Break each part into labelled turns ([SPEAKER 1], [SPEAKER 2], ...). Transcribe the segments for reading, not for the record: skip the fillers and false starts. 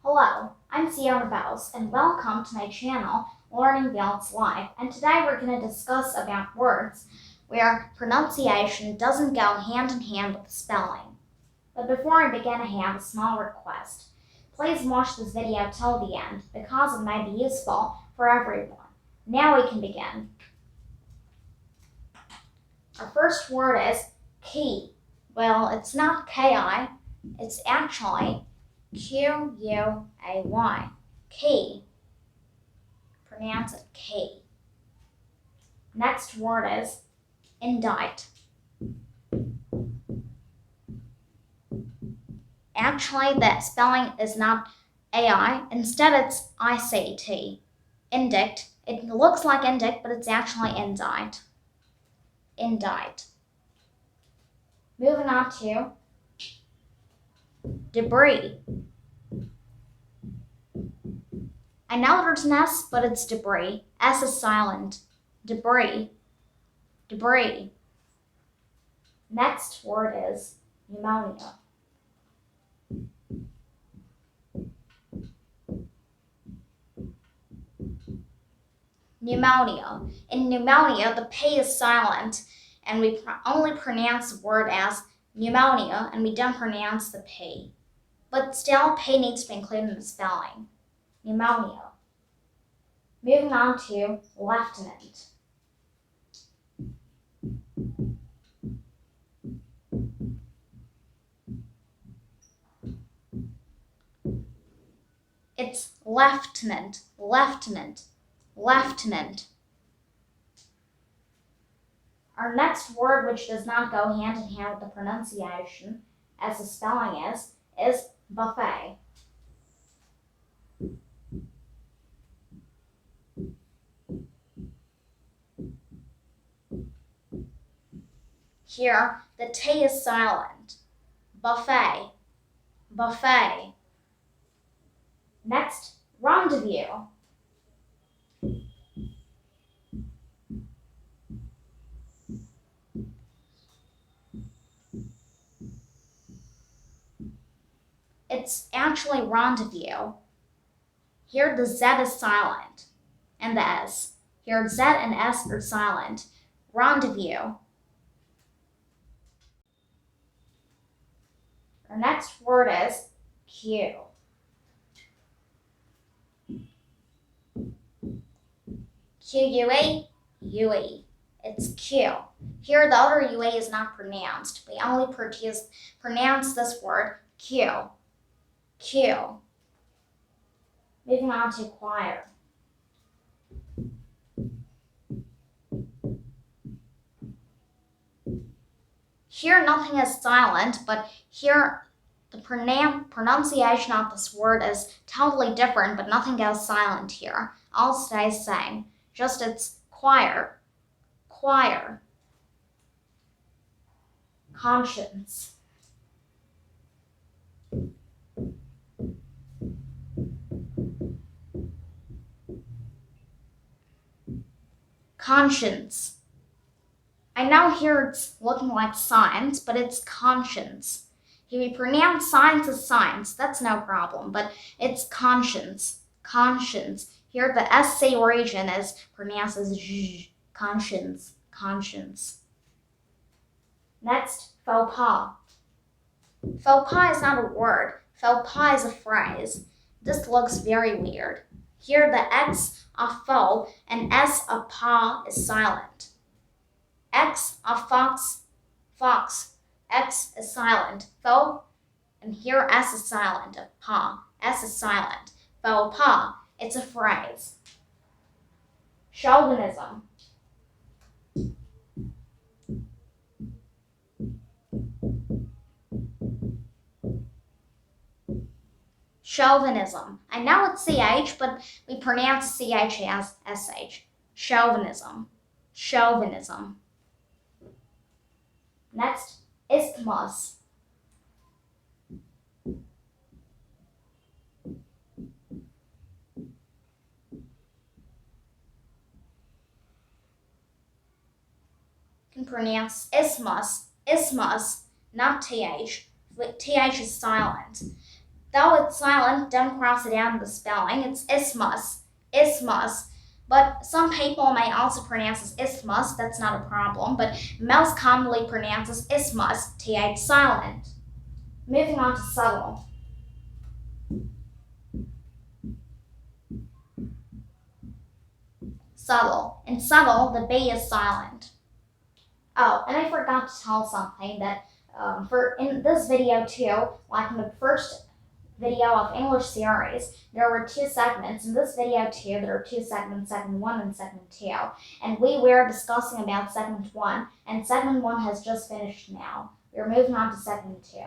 [SPEAKER 1] Hello, I'm Siyona Bose, and welcome to my channel, Learning Builds Life. And today we're going to discuss about words where pronunciation doesn't go hand in hand with spelling. But before I begin, I have a small request. Please watch this video till the end, because it may be useful for everyone. Now we can begin. Our first word is key. Well, it's not K-I, it's actually Q-U-A-Y. Key. Pronounce it key. Next word is indict. Actually, the spelling is not A-I. Instead, it's I-C-T. Indict. It looks like indict, but it's actually indict. Indict. Moving on to debris. I know there's an S, but it's debris. S is silent. Debris. Debris. Next word is pneumonia. Pneumonia. In pneumonia, the P is silent, and we only pronounce the word as pneumonia, and we don't pronounce the P. But still, P needs to be included in the spelling. Pneumonia. Moving on to lieutenant. It's lieutenant, lieutenant, lieutenant. Our next word, which does not go hand in hand with the pronunciation, as the spelling is buffet. Here, the T is silent. Buffet, buffet. Next, rendezvous. It's actually rendezvous. Here, the Z is silent, and the S. Here, Z and S are silent. Rendezvous. Our next word is Q. Q-U-E, U-E. It's Q. Here, the other U-E is not pronounced. We only pronounce this word Q. Q. Moving on to choir. Here, nothing is silent, but here the pronunciation of this word is totally different, but nothing goes silent here. All stays the same. Just it's choir. Choir. Conscience. Conscience. I know here it's looking like science, but it's conscience. If we pronounce science as science, that's no problem, but it's conscience. Conscience. Here the SC region is pronounced as zh. Conscience. Conscience. Next, faux pas. Faux pas is not a word. Faux pas is a phrase. This looks very weird. Here the X of faux and S of pas is silent. X of fox, fox. X is silent. Faux, and here S is silent. Of pas, S is silent. Faux pas, it's a phrase. Chauvinism. Chauvinism. I know it's CH, but we pronounce CH as SH. Chauvinism. Chauvinism. Next, isthmus. You can pronounce isthmus, isthmus, not TH. TH is silent. Though it's silent, don't cross it out in the spelling. It's isthmus, isthmus. But some people may also pronounce it isthmus, that's not a problem, but most commonly pronounces isthmus, th silent. Moving on to subtle. Subtle. In subtle, the B is silent. Oh, and I forgot to tell something that in this video too, like in the first video of English series, there were 2 segments. In this video too, there are 2 segments, segment 1 and segment 2. And we were discussing about segment 1, and segment 1 has just finished now. We're moving on to segment 2.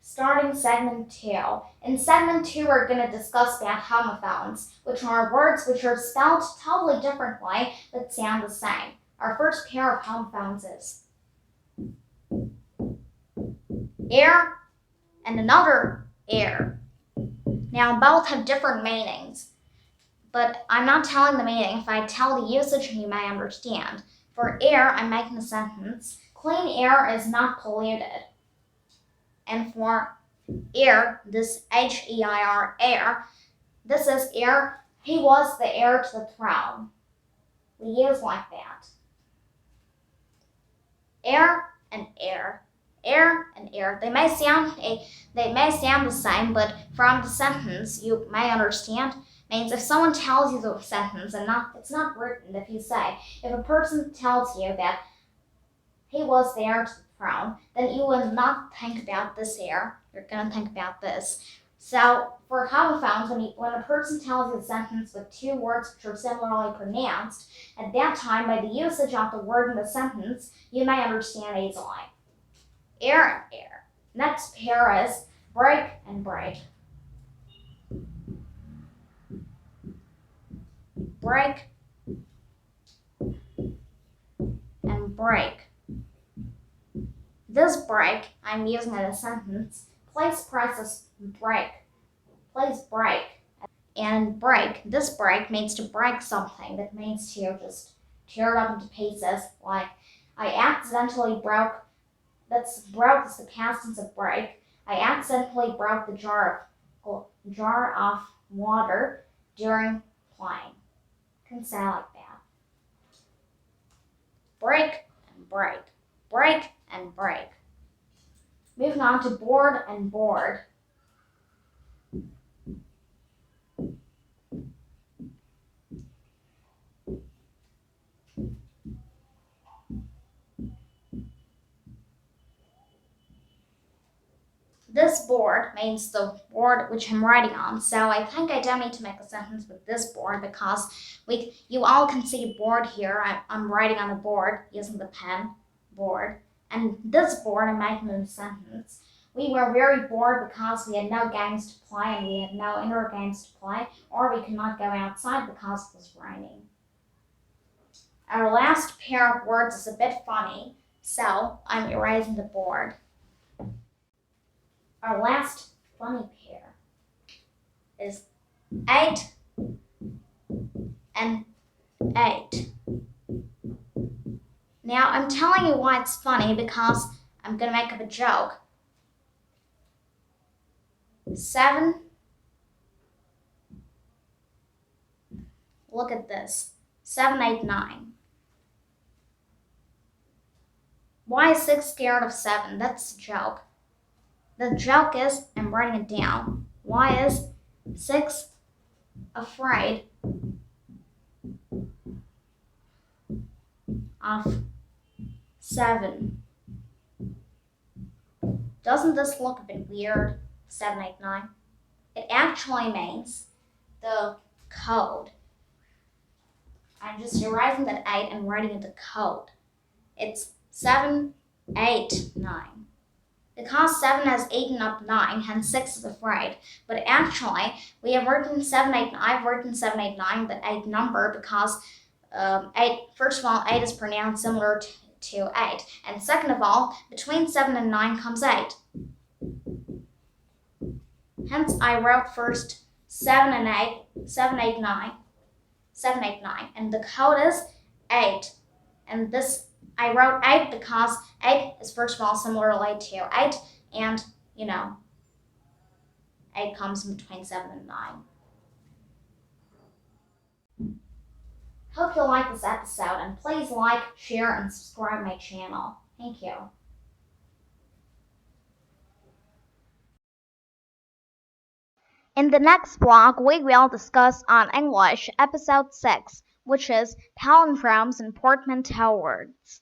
[SPEAKER 1] Starting segment 2. In segment 2, we're going to discuss about homophones, which are words which are spelled totally differently but sound the same. Our first pair of homophones is air and another air. Now, both have different meanings, but I'm not telling the meaning. If I tell the usage, you may understand. For air, I'm making a sentence. Clean air is not polluted. And for heir, this H-E-I-R, heir, this is heir. He was the heir to the throne. We use like that. Heir and heir. Heir and heir. They may sound the same, but from the sentence you may understand means if someone tells you the sentence and it's not written, if a person tells you that he was the heir to the throne, then you will not think about this heir. You're gonna think about this. So for homophones, when a person tells you a sentence with 2 words which are similarly pronounced, at that time, by the usage of the word in the sentence, you may understand easily. Air and air. Next pair is break and break. Break and break. This break, I'm using in a sentence. Please press this break. Please break. And break, this break means to break something. That means to just tear it up into pieces. Like, I accidentally broke. Broke is the past tense of break. I accidentally broke the jar of water during playing. Can say like that. Break and break. Break and break. Moving on to board and board. This board means the board which I'm writing on, so I think I don't need to make a sentence with this board because you all can see a board here. I'm writing on a board using the pen, board. And this board, I'm making a sentence. We were very bored because we had no games to play and we had no indoor games to play, or we could not go outside because it was raining. Our last pair of words is a bit funny, so I'm erasing the board. Our last funny pair is 8 and 8. Now, I'm telling you why it's funny because I'm going to make up a joke. 7. Look at this. 7, 8, 9. Why is 6 scared of 7? That's a joke. The joke is, I'm writing it down. Why is 6 afraid of 7? Doesn't this look a bit weird? 7, 8, 9. It actually means the code. I'm just erasing that 8 and writing it the code. It's 7, 8, 9. Because 7 has eaten up 9, hence 6 is afraid. But actually, we have written 7, 8, 9. I've written 7, 8, 9, the 8 number, because 8, first of all, 8 is pronounced similar to 8. And second of all, between 7 and 9 comes 8. Hence, I wrote first 7 and 8, 7, 8, 9. 7, 8, 9. And the code is 8. And this, I wrote 8 because 8 is first of all similarly to 8. And, 8 comes between 7 and 9. Hope you like this episode, and please like, share, and subscribe my channel. Thank you. In the next vlog, we will discuss on English episode 6, which is palindromes and portmanteau words.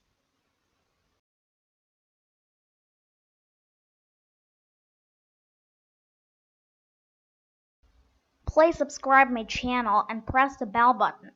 [SPEAKER 1] Please subscribe my channel and press the bell button.